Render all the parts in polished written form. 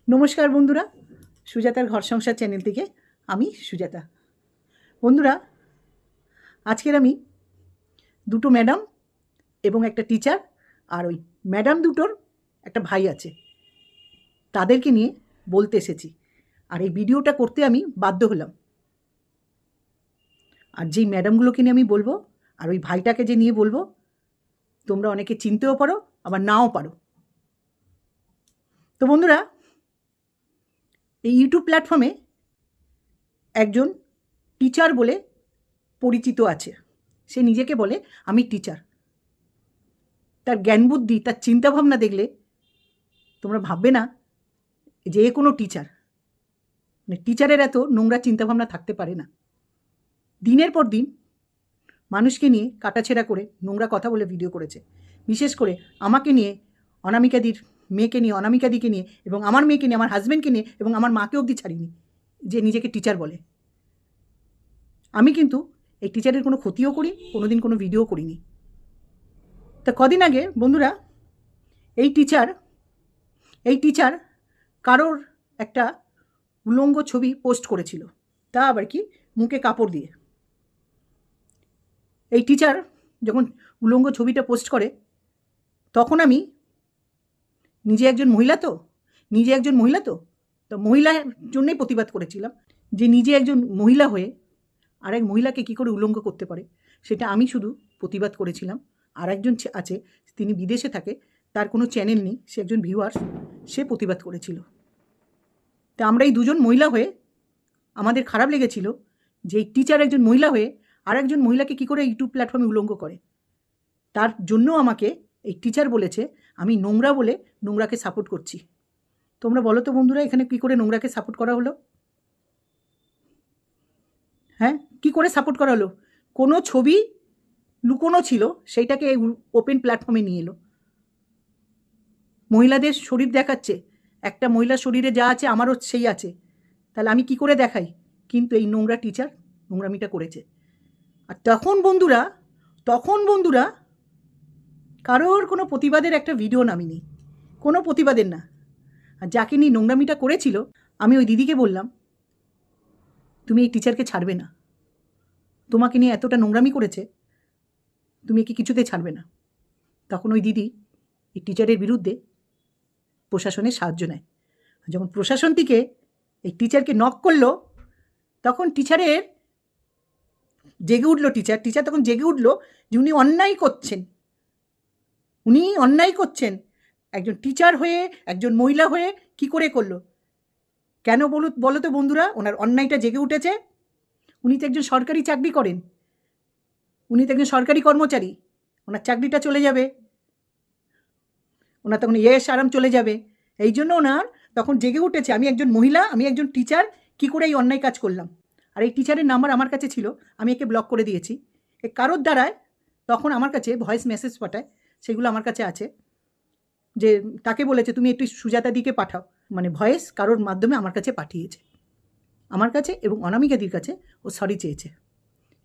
নমস্কার বন্ধুরা, সুজাতার ঘর সংসার চ্যানেল থেকে আমি সুজাতা। বন্ধুরা, আজকের আমি দুটো ম্যাডাম এবং একটা টিচার আর ওই ম্যাডাম দুটোর একটা ভাই আছে, তাদেরকে নিয়ে বলতে এসেছি। আর এই ভিডিওটা করতে আমি বাধ্য হলাম। আর যেই ম্যাডামগুলোকে নিয়ে আমি বলবো আর ওই ভাইটাকে যে নিয়ে বলবো, তোমরা অনেকে চিনতেও পারো আবার নাও পারো। তো বন্ধুরা, এই ইউটিউব প্ল্যাটফর্মে একজন টিচার বলে পরিচিত আছে। সে নিজেকে বলে আমি টিচার। তার জ্ঞান বুদ্ধি, তার চিন্তাভাবনা দেখলে তোমরা ভাববে না যে এ কোনো টিচার। মানে টিচারের এত নোংরা চিন্তাভাবনা থাকতে পারে না। দিনের পর দিন মানুষকে নিয়ে কাটাছেড়া করে নোংরা কথা বলে ভিডিও করেছে। বিশেষ করে আমাকে নিয়ে, অনামিকাদির মেয়েকে নিয়ে, অনামিকাদিকে নিয়ে এবং আমার মেয়েকে নিয়ে, আমার হাজব্যান্ডকে নিয়ে এবং আমার মাকে অবধি ছাড়িনি, যে নিজেকে টিচার বলে। আমি কিন্তু এই টিচারের কোনো ক্ষতিও করি, কোনো দিন কোনো ভিডিও করিনি। তা কদিন আগে বন্ধুরা, এই টিচার কারোর একটা উলঙ্গ ছবি পোস্ট করেছিল, তা আবার কি মুখে কাপড় দিয়ে। এই টিচার যখন উলঙ্গ ছবিটা পোস্ট করে, তখন আমি নিজে একজন মহিলা তো মহিলার জন্যই প্রতিবাদ করেছিলাম, যে নিজে একজন মহিলা হয়ে আরেক মহিলাকে কী করে উলঙ্গ করতে পারে, সেটা আমি শুধু প্রতিবাদ করেছিলাম। আর একজন আছে, তিনি বিদেশে থাকে, তার কোনো চ্যানেল নেই, সে একজন ভিউয়ার্স, সে প্রতিবাদ করেছিল। তা আমরা এই দুজন মহিলা হয়ে আমাদের খারাপ লেগেছিল যে এই টিচার একজন মহিলা হয়ে আর একজন মহিলাকে কী করে ইউটিউব প্ল্যাটফর্মে উলঙ্গ করে। তার জন্য আমাকে এই টিচার বলেছে আমি নোংরা বলে নোংরাকে সাপোর্ট করছি। তোমরা বলো তো বন্ধুরা, এখানে কী করে নোংরাকে সাপোর্ট করা হলো? হ্যাঁ, কী করে সাপোর্ট করা হলো? কোনো ছবি লুকোনো ছিল, সেইটাকে ওপেন প্ল্যাটফর্মে নিয়ে এলো। মহিলাদের শরীর দেখাচ্ছে, একটা মহিলার শরীরে যা আছে আমারও সেই আছে, তাহলে আমি কি করে দেখাই? কিন্তু এই নোংরা টিচার নোংরামিটা করেছে। আর তখন বন্ধুরা কারোর কোনো প্রতিবাদের একটা ভিডিও নামিনি, কোনো প্রতিবাদের না। আর যাকে নিয়ে নোংরামিটা করেছিল, আমি ওই দিদিকে বললাম তুমি এই টিচারকে ছাড়বে না, তোমাকে নিয়ে এতটা নোংরামি করেছে, তুমি একে কিছুতে ছাড়বে না। তখন ওই দিদি এই টিচারের বিরুদ্ধে প্রশাসনের সাহায্য নেয়। যখন প্রশাসন থেকে এই টিচারকে নক করলো, তখন টিচারের জেগে উঠলো, টিচার তখন জেগে উঠলো যে উনি অন্যায় করছেন। একজন টিচার হয়ে, একজন মহিলা হয়ে কি করে করলো? কেন বলো তো বন্ধুরা, ওনার অন্যায়টা জেগে উঠেছে। উনি তো একজন সরকারি চাকরি করেন, উনি তো একজন সরকারি কর্মচারী, ওনার চাকরিটা চলে যাবে, ওনার তখন আরাম চলে যাবে। এই জন্য ওনার তখন জেগে উঠেছে আমি একজন মহিলা, আমি একজন টিচার, কি করে এই অন্যায় কাজ করলাম। আর এই টিচারের নাম্বার আমার কাছে ছিল, আমি একে ব্লক করে দিয়েছি। এ কারোর দ্বারায় তখন আমার কাছে ভয়েস মেসেজ পাঠায়, সেগুলো আমার কাছে আছে, যে তাকে বলেছে তুমি একটু সুজাতাদিকে পাঠাও, মানে ভয়েস কারোর মাধ্যমে আমার কাছে পাঠিয়েছে, আমার কাছে এবং অনামিকাদির কাছে ও সরি চেয়েছে।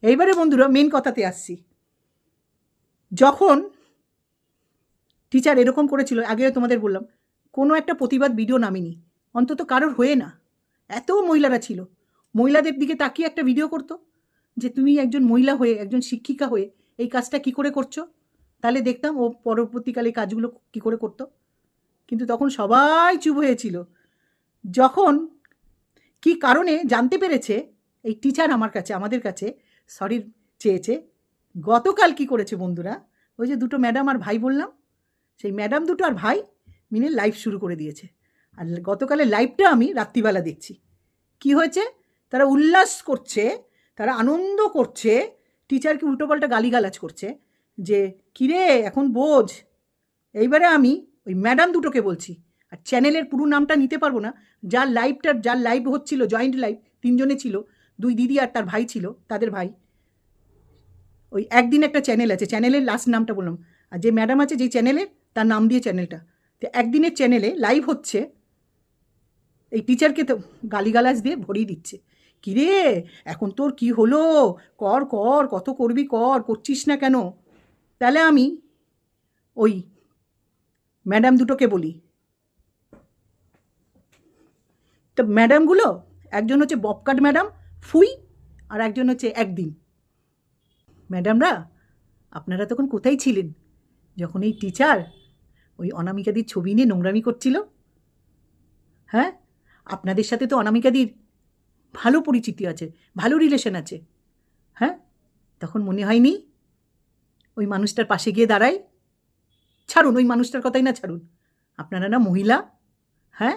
এইবারে বন্ধুরা মেন কথাতে আসছি। যখন টিচার এরকম করেছিল, আগেও তোমাদের বললাম, কোনো একটা প্রতিবাদ ভিডিও নামিনি, অন্তত কারোর হয়ে না। এত মহিলারা ছিল, মহিলাদের দিকে তাকিয়ে একটা ভিডিও করতো, যে তুমি একজন মহিলা হয়ে, একজন শিক্ষিকা হয়ে এই কাজটা কি করে করছো, তাহলে দেখতাম ও পরবর্তীকালে কাজগুলো কি করে করতো। কিন্তু তখন সবাই চুপ হয়েছিল। যখন কি কারণে জানতে পেরেছে এই টিচার আমাদের কাছে সরি চেয়েছে, গতকাল কি করেছে বন্ধুরা, ওই যে দুটো ম্যাডাম আর ভাই বললাম, সেই ম্যাডাম দুটো আর ভাই মিলে লাইভ শুরু করে দিয়েছে। আর গতকালের লাইভটা আমি রাত্রিবেলা দেখছি। কি হয়েছে? তারা উল্লাস করছে, তারা আনন্দ করছে, টিচারকে উল্টোপাল্টা গালিগালাজ করছে, যে কিরে এখন বোঝ। এইবারে আমি ওই ম্যাডাম দুটোকে বলছি, আর চ্যানেলের পুরো নামটা নিতে পারবো না, যার লাইভ হচ্ছিল, জয়েন্ট লাইভ, তিনজনে ছিল, দুই দিদি আর তার ভাই ছিল, তাদের ভাই। ওই একদিন একটা চ্যানেল আছে, চ্যানেলের লাস্ট নামটা বললাম, আর যে ম্যাডাম আছে যেই চ্যানেলের, তার নাম দিয়ে চ্যানেলটা। তো একদিনের চ্যানেলে লাইভ হচ্ছে, এই টিচারকে তো গালিগালাজ দিয়ে ভরিয়ে দিচ্ছে। কিরে এখন তোর কি হলো, কর কর, কত করবি কর, করছিস না কেন? তাহলে আমি ওই ম্যাডাম দুটোকে বলি, তো ম্যাডামগুলো একজন হচ্ছে ববকাট ম্যাডাম ফুই, আর একজন হচ্ছে একদিন। ম্যাডামরা আপনারা তখন কোথায় ছিলেন যখন এই টিচার ওই অনামিকাদির ছবি নিয়ে নোংরামি করছিল? হ্যাঁ, আপনাদের সাথে তো অনামিকাদির ভালো পরিচিতি আছে, ভালো রিলেশন আছে। হ্যাঁ, তখন মনে হয়নি ওই মানুষটার পাশে গিয়ে দাঁড়াই? ছাড়ুন, ওই মানুষটার কথাই না ছাড়ুন। আপনারা না মহিলা? হ্যাঁ,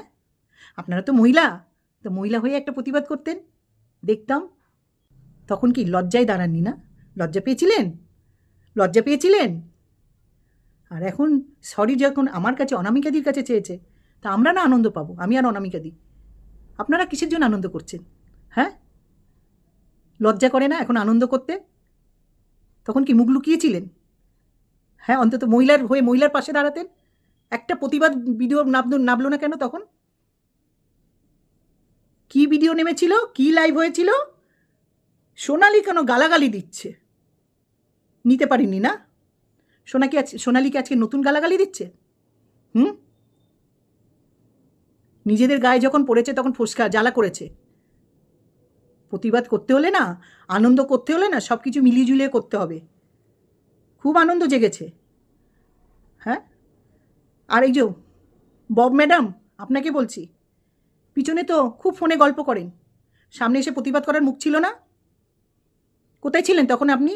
আপনারা তো মহিলা, তো মহিলা হয়ে একটা প্রতিবাদ করতেন, দেখতাম। তখন কি লজ্জায় দাঁড়াননি? না লজ্জা পেয়েছিলেন? লজ্জা পেয়েছিলেন? আর এখন সরি যখন আমার কাছে অনামিকাদির কাছে চেয়েছে, তা আমরা না আনন্দ পাবো? আমি আর অনামিকাদি, আপনারা কিসের জন্য আনন্দ করছেন? হ্যাঁ, লজ্জা করে না এখন আনন্দ করতে? তখন কি মুখ লুকিয়েছিলেন? হ্যাঁ, অন্তত মহিলার হয়ে মহিলার পাশে দাঁড়াতেন। একটা প্রতিবাদ ভিডিও নামলো না কেন তখন? কি ভিডিও নেমেছিল, কি লাইভ হয়েছিল? সোনালি কেন গালাগালি দিচ্ছে? নিতে পারিনি না? সোনালিকে আজকে নতুন গালাগালি দিচ্ছে? হুম, নিজেদের গায়ে যখন পড়েছে তখন ফোসকা জ্বালা করেছে। প্রতিবাদ করতে হলে না, আনন্দ করতে হলে না, সব কিছু মিলিয়ে ঝুলিয়ে করতে হবে। খুব আনন্দ জেগেছে। হ্যাঁ, আর এই যে বব ম্যাডাম, আপনাকে বলছি, পিছনে তো খুব ফোনে গল্প করেন, সামনে এসে প্রতিবাদ করার মুখ ছিল না? কোথায় ছিলেন তখন আপনি?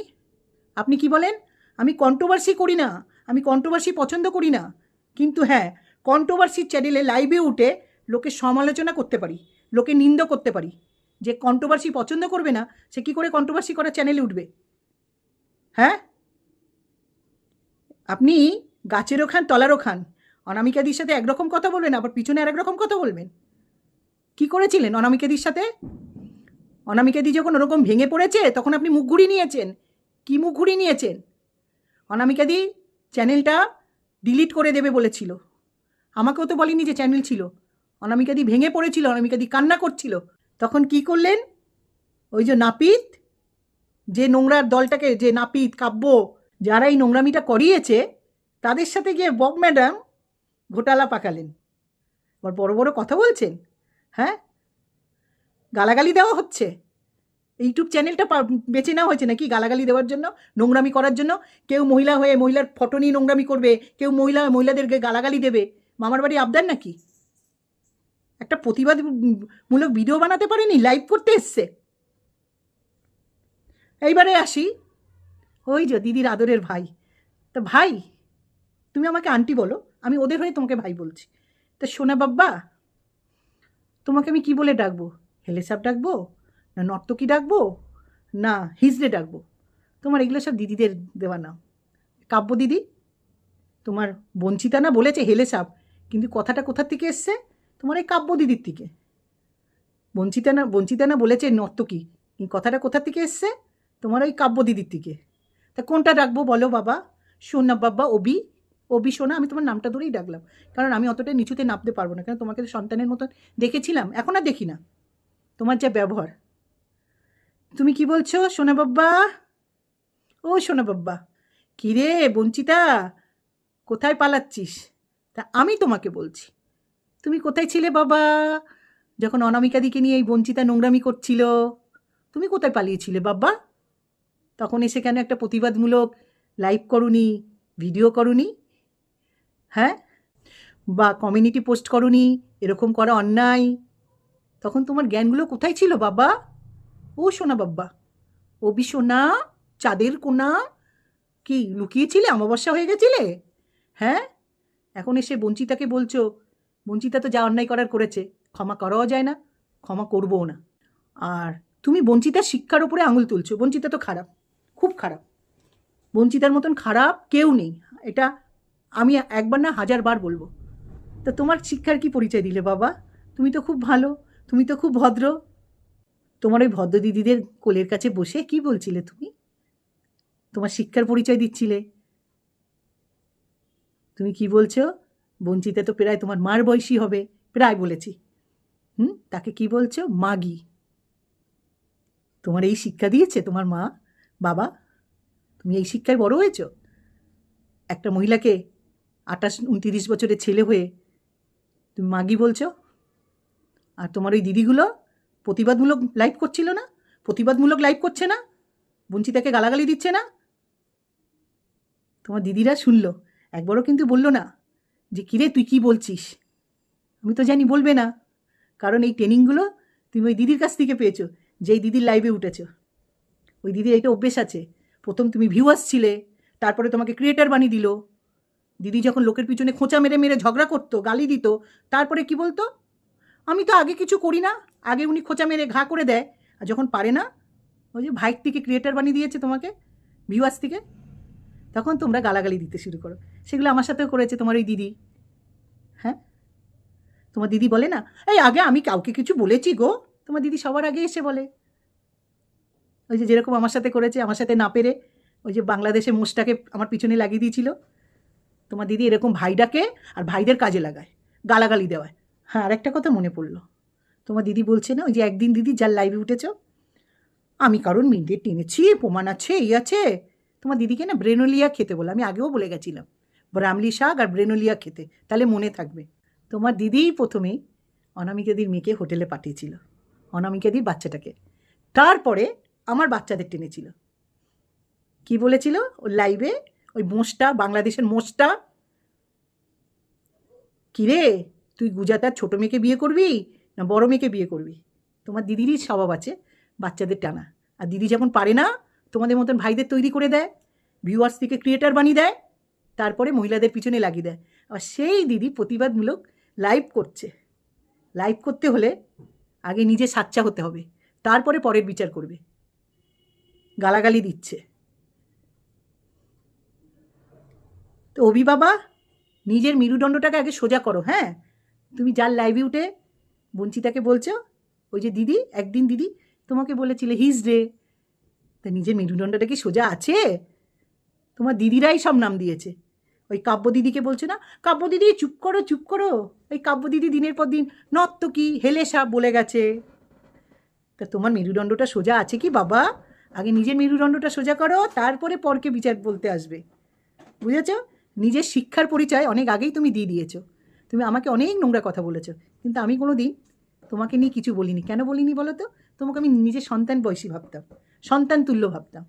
আপনি কি বলেন? আমি কন্ট্রোভার্সি করি না, আমি কন্ট্রোভার্সি পছন্দ করি না, কিন্তু হ্যাঁ, কন্ট্রোভার্সির চ্যানেলে লাইভে উঠে লোকের সমালোচনা করতে পারি, লোকে নিন্দা করতে পারি। যে কন্ট্রোভার্সি পছন্দ করবে না, সে কী করে কন্ট্রোভার্সি করার চ্যানেলে উঠবে? হ্যাঁ, আপনি গাছেরও খান তলারও খান। অনামিকাদির সাথে একরকম কথা বলবেন, আবার পিছনে আর একরকম কথা বলবেন। কি করেছিলেন অনামিকাদির সাথে? অনামিকাদি যখন ওরকম ভেঙে পড়েছে তখন আপনি মুখ ঘুরিয়ে নিয়েছেন। কি মুখ ঘুরিয়ে নিয়েছেন? অনামিকাদি চ্যানেলটা ডিলিট করে দেবে বলেছিল, আমাকেও তো বলেনি যে চ্যানেল ছিল। অনামিকাদি ভেঙে পড়েছিল, অনামিকাদি কান্না করছিল, তখন কি করলেন? ওই যে নাপিত, যে নোংরার দলটাকে, যে নাপিত কাব্য, যারা এই নোংরামিটা করিয়েছে তাদের সাথে গিয়ে বব ম্যাডাম ঘোটালা পাকালেন। আবার বড় বড় কথা বলছেন। হ্যাঁ, গালাগালি দেওয়া হচ্ছে। ইউটিউব চ্যানেলটা বেছে নেওয়া হয়েছে নাকি গালাগালি দেওয়ার জন্য, নোংরামি করার জন্য? কেউ মহিলা হয়ে মহিলার ফটো নিয়ে নোংরামি করবে, কেউ মহিলাদেরকে গালাগালি দেবে। মামার বাড়ি আবদার নাকি? একটা প্রতিবাদ মূলক ভিডিও বানাতে পারেনি, লাইভ করতে এসছে। এইবারে আসি, ওই যে দিদির আদরের ভাই। তা ভাই, তুমি আমাকে আন্টি বলো, আমি ওদের হয়ে তোমাকে ভাই বলছি। তা সোনা বাব্বা, তোমাকে আমি কি বলে ডাকবো? হেলেসাপ ডাকবো, না নর্তকী ডাকবো, না হিজড়ে ডাকবো? তোমার এগুলো সব দিদিদের দেওয়া নাম। কাব্য দিদি, তোমার বঞ্চিতা না বলেছে হেলেসাপ, কিন্তু কথাটা কোথার থেকে এসছে? তোমার এই কাব্য দিদির থেকে। বঞ্চিতা না বলেছে নর্তকী, এই কথাটা কোথার থেকে এসছে? তোমার ওই কাব্য দিদির থেকে। তা কোনটা ডাকবো বলো বাবা? সোনা বাবা, অবি সোনা, আমি তোমার নামটা ধরেই ডাকলাম, কারণ আমি অতটা নিচুতে নামতে পারবো না, কারণ তোমাকে সন্তানের মতন দেখেছিলাম, এখন আর দেখি না। তোমার যা ব্যবহার। তুমি কি বলছো সোনা বাব্বা? ও সোনা বাব্বা, কী রে বঞ্চিতা, কোথায় পালাচ্ছিস? তা আমি তোমাকে বলছি, তুমি কোথায় ছিলে বাবা যখন অনামিকাদিকে নিয়ে এই বঞ্চিতা নোংরামি করছিল? তুমি কোথায় পালিয়েছিলে বাবা? তখন এসে কেন একটা প্রতিবাদমূলক লাইভ করুনি, ভিডিও করুনি? হ্যাঁ, বা কমিউনিটি পোস্ট করুনি, এরকম করা অন্যায়। তখন তোমার জ্ঞানগুলো কোথায় ছিল বাবা? ও সোনা বাব্বা, অবি সোনা, চাঁদের কোনা, কি লুকিয়েছিলে? অমাবস্যা হয়ে গেছিলে? হ্যাঁ, এখন এসে বঞ্চিতাকে বলছো। বঞ্চিতা তো যা অন্যায় করার করেছে, ক্ষমা করাও যায় না, ক্ষমা করবও না। আর তুমি বঞ্চিতার শিক্ষার উপরে আঙুল তুলছো। বঞ্চিতা তো খারাপ, খুব খারাপ। বঞ্চিতার মতন খারাপ কেউ নেই, এটা আমি একবার না 1000 বার বলবো। তা তোমার শিক্ষার কি পরিচয় দিলে বাবা? তুমি তো খুব ভালো, তুমি তো খুব ভদ্র। তোমার ওই ভদ্র দিদিদের কোলের কাছে বসে কি বলছিলে তুমি? তোমার শিক্ষার পরিচয় দিচ্ছিলে। তুমি কি বলছো? বঞ্চিতা তো প্রায় তোমার মার বয়সী হবে, প্রায় বলেছি। তাকে কি বলছো? মাগি। তোমার এই শিক্ষা দিয়েছে তোমার মা বাবা? তুমি এই শিক্ষায় বড় হয়েছ? একটা মহিলাকে 28-29 বছরের ছেলে হয়ে তুমি মাগি বলছো? আর তোমার ওই দিদিগুলো প্রতিবাদমূলক লাইভ করছিল না, প্রতিবাদমূলক লাইভ করছে না, বঞ্চিতাকে গালাগালি দিচ্ছে না। তোমার দিদিরা শুনলো, একবারও কিন্তু বললো না যে কিরে তুই কি বলছিস। আমি তো জানি বলবে না, কারণ এই ট্রেনিংগুলো তুমি ওই দিদির কাছ থেকে পেয়েছো, যেই দিদির লাইভে উঠেছো। ওই দিদির এটা অভ্যেস আছে, প্রথম তুমি ভিউয়ার্স ছিলে, তারপরে তোমাকে ক্রিয়েটার বানিয়ে দিল। দিদি যখন লোকের পিছনে খোঁচা মেরে মেরে ঝগড়া করতো, গালি দিত, তারপরে কি বলতো, আমি তো আগে কিছু করি না, আগে উনি খোঁচা মেরে ঘা করে দেয়, আর যখন পারে না, ওই যে ভাইয়ের থেকে ক্রিয়েটার বানিয়ে দিয়েছে তোমাকে, ভিউয়ার্স থেকে, তখন তোমরা গালাগালি দিতে শুরু করো। সেগুলো আমার সাথেও করেছে তোমার ওই দিদি। হ্যাঁ, তোমার দিদি বলে না, এই আগে আমি কাউকে কিছু বলেছি গো, তোমার দিদি সবার আগে এসে বলে। ওই যে যেরকম আমার সাথে করেছে, আমার সাথে না পেরে ওই যে বাংলাদেশে মোষটাকে আমার পিছনে লাগিয়ে দিয়েছিল, তোমার দিদি এরকম ভাইটাকে আর ভাইদের কাজে লাগায়, গালাগালি দেওয়ায়। হ্যাঁ, আর একটা কথা মনে পড়লো, তোমার দিদি বলছে না ওই যে একদিন দিদি যার লাইভে উঠেছ, আমি কারণ মেয়েদের টেনেছি, প্রমাণ আছে, এই আছে। তোমার দিদিকে না ব্রেনোলিয়া খেতে বলে, আমি আগেও বলে গেছিলাম, ব্রাহ্মলি শাক আর ব্রেনোলিয়া খেতে, তাহলে মনে থাকবে। তোমার দিদিই প্রথমেই অনামিকাদির মেয়েকে হোটেলে পাঠিয়েছিল, অনামিকাদির বাচ্চাটাকে, তারপরে আমার বাচ্চাদের টেনেছিল। কি বলেছিল ওই লাইভে, ওই মোষটা, বাংলাদেশের মোষটা, কিরে তুই গুজাতার ছোটো মেয়েকে বিয়ে করবি না বড় মেয়েকে বিয়ে করবি। তোমার দিদিরই স্বভাব আছে বাচ্চাদের টানা, আর দিদি যখন পারে না, তোমাদের মতন ভাইদের তৈরি করে দেয়, ভিউয়ার্স থেকে ক্রিয়েটার বানিয়ে দেয়, তারপরে মহিলাদের পিছনে লাগিয়ে দেয়। আর সেই দিদি প্রতিবাদমূলক লাইভ করছে। লাইভ করতে হলে আগে নিজে সাচ্চা হতে হবে, তারপরে পরের বিচার করবে। গালাগালি দিচ্ছে। তো অভি বাবা, নিজের মেরুদণ্ডটাকে আগে সোজা করো। হ্যাঁ, তুমি যার লাইভে উঠে বঞ্চিতাকে বলছো, ওই যে দিদি, একদিন দিদি তোমাকে বলেছিলে হিজ ডে, তা নিজের মেরুদণ্ডটা কি সোজা আছে? তোমার দিদিরাই সব নাম দিয়েছে। ওই কাব্য দিদিকে বলছে না, কাব্য দিদি চুপ করো চুপ করো, ওই কাব্য দিদি দিনের পর দিন নর্তকী হেলে সাপ বলে গেছে। তা তোমার মেরুদণ্ডটা সোজা আছে কি বাবা? আগে নিজের মেরুদণ্ডটা সোজা করো, তারপরে পরকে বিচার বলতে আসবে, বুঝেছ? নিজের শিক্ষার পরিচয় অনেক আগেই তুমি দিয়ে দিয়েছো। তুমি আমাকে অনেক নোংরা কথা বলেছো, কিন্তু আমি কোনো দিন তোমাকে নিয়ে কিছু বলিনি। কেন বলিনি বলো তো? তোমাকে আমি নিজের সন্তান বয়সী ভাবতাম, সন্তান তুল্য ভাবতাম,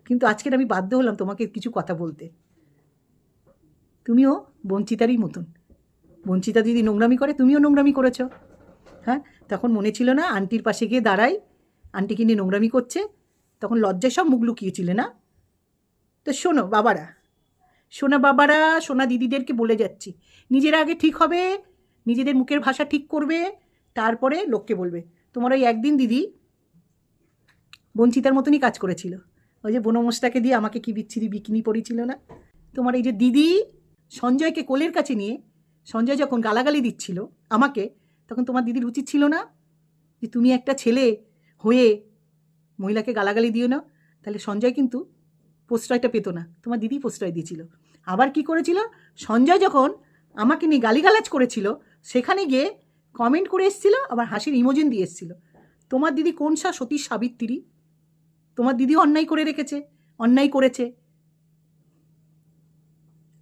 কিন্তু আজকের আমি বাধ্য হলাম তোমাকে কিছু কথা বলতে। তুমিও বঞ্চিতারই মতন, বঞ্চিতা যদি নোংরামি করে, তুমিও নোংরামি করেছো। হ্যাঁ, তখন মনে ছিল না আন্টির পাশে গিয়ে দাঁড়াই, আন্টিকে নিয়ে নোংরামি করছে, তখন লজ্জায় সব মুখ লুকিয়েছিলে না? তো শোনো বাবারা, সোনা বাবারা, সোনা দিদিদেরকে বলে যাচ্ছি, নিজেরা আগে ঠিক হবে, নিজেদের মুখের ভাষা ঠিক করবে, তারপরে লোককে বলবে। তোমার ওই একদিন দিদি বঞ্চিতার মতনই কাজ করেছিল, ওই যে বনমোষটাকে দিয়ে আমাকে কি বিচ্ছিরি বিকিনি পরিছিল না। তোমার এই যে দিদি সঞ্জয়কে কোলের কাছে নিয়ে, সঞ্জয় যখন গালাগালি দিচ্ছিল আমাকে, তখন তোমার দিদির উচিত ছিল না যে তুমি একটা ছেলে হয়ে মহিলাকে গালাগালি দিও না? তাহলে সঞ্জয় কিন্তু প্রশ্রয়টা পেত না, তোমার দিদি প্রশ্রয় দিয়েছিল। আবার কি করেছিল, সঞ্জয় যখন আমাকে নিয়ে গালিগালাজ করেছিল, সেখানে গিয়ে কমেন্ট করে এসেছিল, আবার হাসির ইমোজিন দিয়ে এসেছিল। তোমার দিদি কোন সতী সাবিত্রী? তোমার দিদিও অন্যায় করে রেখেছে, অন্যায় করেছে।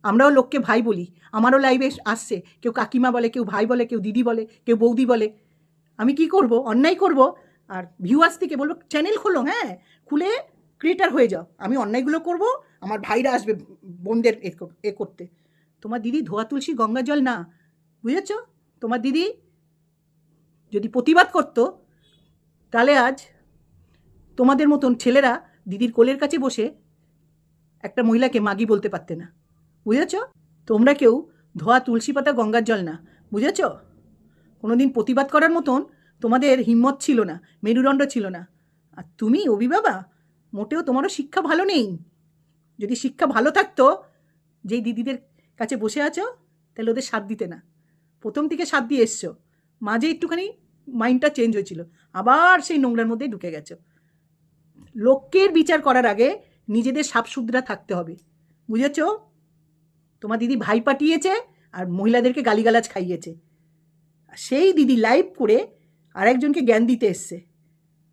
আমরাও লোককে ভাই বলি, আমারও লাইভে আসছে, কেউ কাকিমা বলে, কেউ ভাই বলে, কেউ দিদি বলে, কেউ বৌদি বলে। আমি কি করব? অন্যায় করব, আর ভিউয়ার্স থেকে বলবো চ্যানেল খোলো, হ্যাঁ খুলে ক্রিয়েটার হয়ে যাও। আমি অন্যায়গুলো করব, আমার ভাইরা আসবে বোনদের এ করতে। তোমার দিদি ধোয়া তুলসী গঙ্গা জল না, বুঝেছ? তোমার দিদি যদি প্রতিবাদ করতো, তাহলে আজ তোমাদের মতন ছেলেরা দিদির কোলের কাছে বসে একটা মহিলাকে মাগি বলতে পারতে না, বুঝেছ? তোমরা কেউ ধোয়া তুলসী পাতা গঙ্গার জল না, বুঝেছ? কোনো দিন প্রতিবাদ করার মতন তোমাদের হিম্মত ছিল না, মেরুদণ্ড ছিল না। আর তুমি অভি বাবা, মোটেও তোমারও শিক্ষা ভালো নেই। যদি শিক্ষা ভালো থাকতো, যেই দিদিদের কাছে বসে আছো, তাহলে ওদের সাথ দিতে না। প্রথম থেকে সাথ দিয়ে এসছো, মাঝে একটুখানি মাইন্ডটা চেঞ্জ হয়েছিল, আবার সেই নোংরার মধ্যেই ঢুকে গেছো। লোকের বিচার করার আগে নিজেদের সাফসুতরা থাকতে হবে, বুঝেছ? তোমার দিদি ভাই পাঠিয়েছে আর মহিলাদেরকে গালিগালাজ খাইয়েছে, সেই দিদি লাইভ করে আরেকজনকে জ্ঞান দিতে এসছে।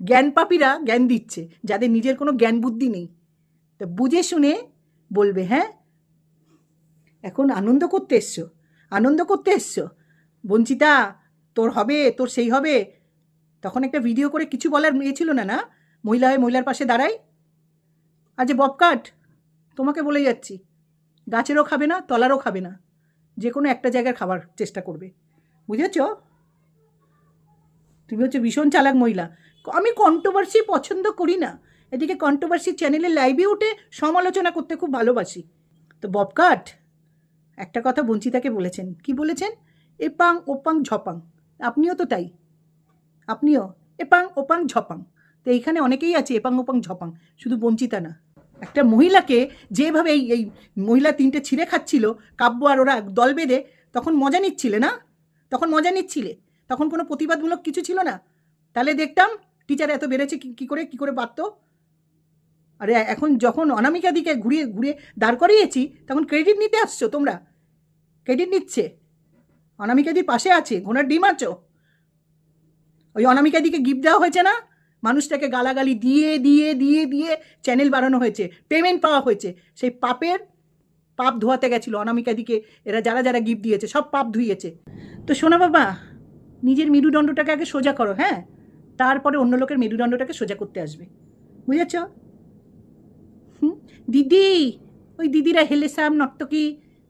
জ্ঞান পাপীরা জ্ঞান দিচ্ছে, যাদের নিজের কোনো জ্ঞান বুদ্ধি নেই। তা বুঝে শুনে বলবে। হ্যাঁ, এখন আনন্দ করতে এসছো, আনন্দ করতে এসছো। বঞ্চিতা, তোর হবে, তোর সেই হবে, তখন একটা ভিডিও করে কিছু বলার ছিল না, না মহিলা হয়ে মহিলার পাশে দাঁড়াই। আজ ববকাট তোমাকে বলে যাচ্ছি, গাছেরও খাবে না, তলারও খাবে না, যে কোনো একটা জায়গায় খাবার চেষ্টা করবে, বুঝেছ? তুমি হচ্ছে ভীষণ চালাক মহিলা। আমি কন্ট্রোভার্সি পছন্দ করি না, এদিকে কন্ট্রোভার্সি চ্যানেলে লাইভে উঠে সমালোচনা করতে খুব ভালোবাসি। তো ববকাট একটা কথা বঞ্চিতাকে বলেছেন, কি বলেছেন? এপাং ওপাং ঝপাং। আপনিও তো তাই, আপনিও এপাং ওপাং ঝপাং। তো এইখানে অনেকেই আছে এপাং ওপাং ঝপাং, শুধু বঞ্চিতা না। একটা মহিলাকে যেভাবে এই মহিলা 3টে ছিঁড়ে খাচ্ছিল কাব্য আর ওরা দল বেঁধে, তখন মজা নিচ্ছিলে না? তখন মজা নিচ্ছিলে, তখন কোনো প্রতিবাদমূলক কিছু ছিল না। তাহলে দেখতাম টিচার এত বেড়েছে কী করে পারত। আরে এখন যখন অনামিকাদিকে ঘুরিয়ে ঘুরিয়ে দাঁড় করিয়েছি, তখন ক্রেডিট নিতে আসছো তোমরা। ক্রেডিট নিচ্ছে, অনামিকাদির পাশে আছে, ঘোড়ার ডিম আছো। ওই অনামিকাদিকে গিফট দেওয়া হয়েছে না, মানুষটাকে গালাগালি দিয়ে দিয়ে দিয়ে দিয়ে চ্যানেল বাড়ানো হয়েছে, পেমেন্ট পাওয়া হয়েছে। সেই পাপ ধোয়াতে গেছিলো অনামিকাদিকে এরা, যারা যারা গিফট দিয়েছে সব পাপ ধুইয়েছে। তো শোনা বাবা, নিজের মেরুদণ্ডটাকে আগে সোজা করো, হ্যাঁ, তারপরে অন্য লোকের মেরুদণ্ডটাকে সোজা করতে আসবে, বুঝেছ? দিদি, ওই দিদিরা হেলে সাম নর্তকী,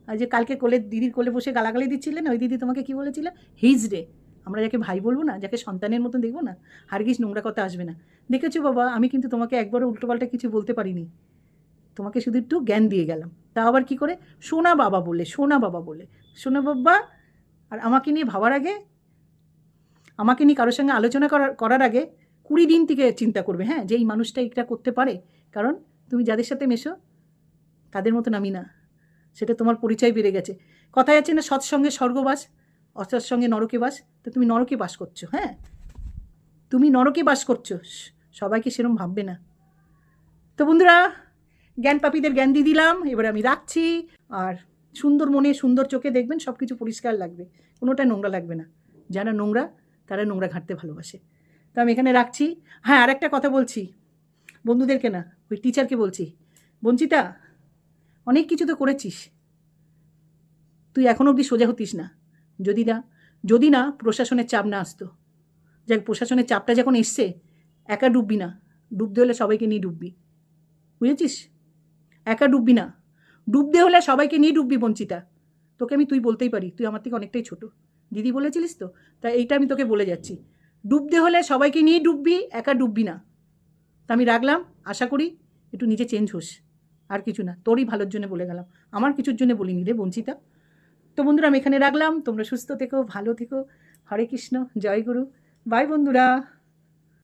যে কালকে দিদির কোলে বসে গালাগালি দিচ্ছিলেন, ওই দিদি তোমাকে কি বলেছিল? হিজড়ে। আমরা যাকে ভাই বলবো না, যাকে সন্তানের মতন দেখবো না, হারগিজ নোংরা কথা আসবে না। দেখেছো বাবা, আমি কিন্তু তোমাকে একবারও উল্টোপাল্টা কিছু বলতে পারিনি, তোমাকে শুধু একটু জ্ঞান দিয়ে গেলাম। তা আবার কি করে সোনা বাবা বলে, সোনা বাবা বলে, সোনা বাবা। আর আমাকে নিয়ে ভাবার আগে, আমাকে নিয়ে কারোর সঙ্গে আলোচনা করার আগে 20 দিন থেকে চিন্তা করবে, হ্যাঁ, যে এই মানুষটা এটা করতে পারে। কারণ তুমি যাদের সাথে মেশো তাদের মতন আমি না, সেটা তোমার পরিচয় বেড়ে গেছে। কথায় আছে না, সৎসঙ্গে স্বর্গবাস, অসৎসঙ্গে নরকে বাস। তো তুমি নরকে বাস করছো, হ্যাঁ, তুমি নরকে বাস করছো, সবাইকে সেরকম ভাববে না। তো বন্ধুরা, জ্ঞান পাপীদের জ্ঞান দিয়ে দিলাম, এবার আমি রাখছি। আর সুন্দর মনে সুন্দর চোখে দেখবেন, সব কিছু পরিষ্কার লাগবে, কোনোটা নোংরা লাগবে না। যারা নোংরা তারা নোংরা ঘাঁটতে ভালোবাসে। তো আমি এখানে রাখছি। হ্যাঁ, আর একটা কথা বলছি বন্ধুদেরকে না, ওই টিচারকে বলছি, বঞ্চিতা অনেক কিছু তো করেছিস, তুই এখনও অবধি সোজা হতিস না। যদি না প্রশাসনের চাপ না আসতো। যাক, প্রশাসনের চাপটা যখন এসছে, একা ডুববি না, ডুবতে হলে সবাইকে নিয়ে ডুববি, বুঝেছিস? একা ডুববি না, ডুবতে হলে সবাইকে নিয়ে ডুববি। বঞ্চিতা, তোকে আমি তুই বলতেই পারি, তুই আমার থেকে অনেকটাই ছোট, দিদি বলেছিলিস তো, তাই এইটা আমি তোকে বলে যাচ্ছি। ডুবতে হলে সবাইকে নিয়ে ডুববি, একা ডুববি না। তা আমি রাখলাম, আশা করি একটু নিজে চেঞ্জ হোস, আর কিছু না, তোরই ভালোর জন্য বলে গেলাম, আমার কিছুর জন্য বলিনি রে বঞ্চিতা। তো বন্ধুরা, আমি এখানে রাখলাম, তোমরা সুস্থ থেকো, ভালো থেকো, হরে কৃষ্ণ, জয় গুরু, বাই বন্ধুরা।